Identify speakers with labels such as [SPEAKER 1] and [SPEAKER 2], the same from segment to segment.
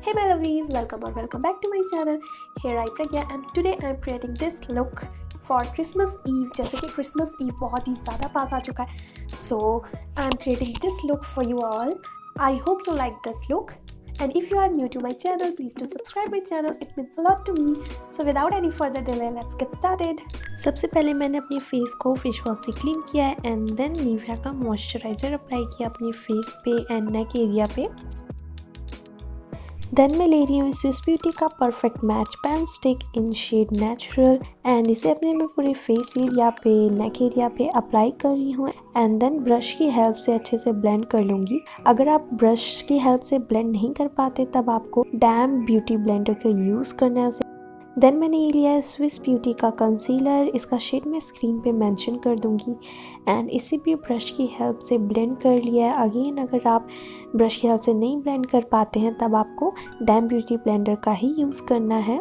[SPEAKER 1] Hey my lovelies, welcome or welcome back to my channel. Here I Pragya and today I am creating this look for Christmas Eve. जैसे कि Christmas Eve बहुत ही ज़्यादा पास आ चुका है, so I am creating this look for you all. I hope you like this look. And if you are new to my channel, please do subscribe my channel. It means a lot to me. So without any further delay, let's get started. सबसे पहले मैंने अपने face को face wash से clean किया है and then Nivea का moisturiser apply किया अपने फेस पे एंड नेक एरिया पे. देन मैं ले रही हूँ स्विस ब्यूटी का perfect match pen stick in shade natural and इसे अपने मैं पूरे फेस एरिया पे नेक एरिया पे अप्लाई कर रही हूँ एंड देन ब्रश की हेल्प से अच्छे से ब्लेंड कर लूँगी. अगर आप ब्रश की हेल्प से ब्लेंड नहीं कर पाते तब आपको डैम ब्यूटी ब्लेंडर का यूज़ करना है. उसे देन मैंने ये लिया है स्विस ब्यूटी का कंसीलर. इसका शेड मैं स्क्रीन पे मेंशन कर दूंगी एंड इसे भी ब्रश की हेल्प से ब्लेंड कर लिया है. अगेन अगर आप ब्रश की हेल्प से नहीं ब्लेंड कर पाते हैं तब आपको डैम ब्यूटी ब्लेंडर का ही यूज़ करना है.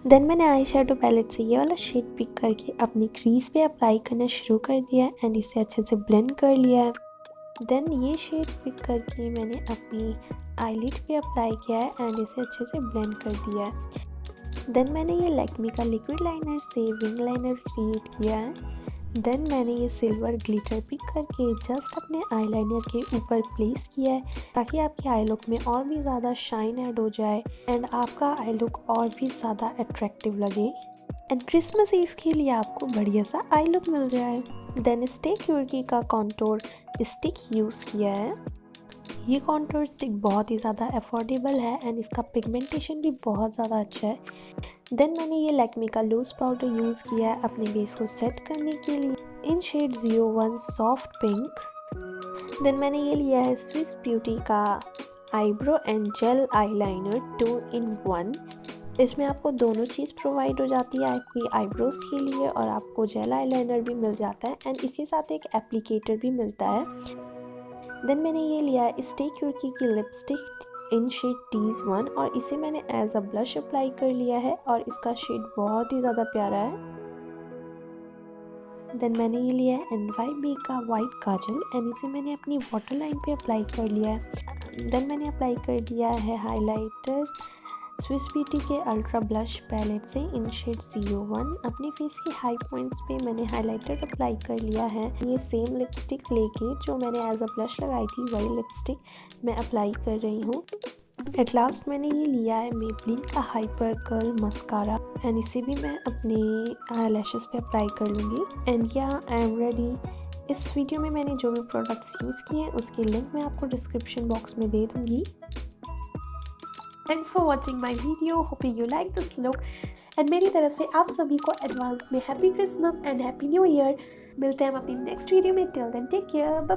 [SPEAKER 1] देन मैंने आई शेडो पैलेट से ये वाला शेड पिक करके अपनी क्रीज पे अप्लाई करना शुरू कर दिया एंड इसे अच्छे से ब्लेंड कर लिया है. देन ये शेड पिक करके मैंने अपनी आईलिड पे अप्लाई किया है एंड इसे अच्छे से ब्लेंड कर दिया है. देन मैंने ये लैक्मे का लिक्विड लाइनर से विंग लाइनर क्रिएट किया है. देन मैंने ये सिल्वर ग्लिटर पिक करके जस्ट अपने आईलाइनर के ऊपर प्लेस किया है ताकि आपके आई लुक में और भी ज़्यादा शाइन ऐड हो जाए एंड आपका आई लुक और भी ज़्यादा अट्रैक्टिव लगे एंड क्रिसमस ईव के लिए आपको बढ़िया सा आई लुक मिल जाए. देन स्टे क्यूरकी का कॉन्टोर स्टिक यूज़ किया है. ये कॉन्टोर स्टिक बहुत ही ज़्यादा अफोर्डेबल है एंड इसका पिगमेंटेशन भी बहुत ज़्यादा अच्छा है. देन मैंने ये लैक्मे का लूज पाउडर यूज़ किया है अपने बेस को सेट करने के लिए इन शेड 01 सॉफ्ट पिंक. देन मैंने ये लिया है स्विस ब्यूटी का eyebrow and jail eyeliner 2-in-1. इसमें आपको दोनों चीज़ प्रोवाइड हो जाती है, आपकी आईब्रोज के लिए और आपको जेल आईलाइनर भी मिल जाता है एंड इसके साथ एक एप्लीकेटर भी मिलता है. देन मैंने ये लिया है स्टे क्यूरकी की लिपस्टिक इन शेड T1 और इसे मैंने एज अ ब्लश अप्लाई कर लिया है और इसका शेड बहुत ही ज़्यादा प्यारा है. देन मैंने ये लिया है NYB का वाइट काजल एंड इसे मैंने अपनी वाटर लाइन पे अप्लाई कर लिया है. देन मैंने अप्लाई कर दिया है हाइलाइटर स्विस ब्यूटी के अल्ट्रा ब्लश पैलेट से इन शेड 01. अपने फेस के हाई पॉइंट्स पे मैंने हाइलाइटर अप्लाई कर लिया है. ये सेम लिपस्टिक लेके जो मैंने एज अ ब्लश लगाई थी वही लिपस्टिक मैं अप्लाई कर रही हूँ. एट लास्ट मैंने ये लिया है मेबेलिन का हाइपर कर्ल मस्कारा एंड इसे भी मैं अपने आई लैशेस पे अप्लाई कर लूँगी. एंड या आई एम रेडी. इस वीडियो में मैंने जो भी प्रोडक्ट्स यूज़ किए हैं उसके लिंक मैं आपको डिस्क्रिप्शन बॉक्स में दे दूँगी. Thanks for watching my video. Hoping you like this look. And मेरी तरफ से आप सभी को एडवांस में happy Christmas and happy new year. मिलते हैं हम अपनी नेक्स्ट वीडियो में. Till then take care. Bye bye.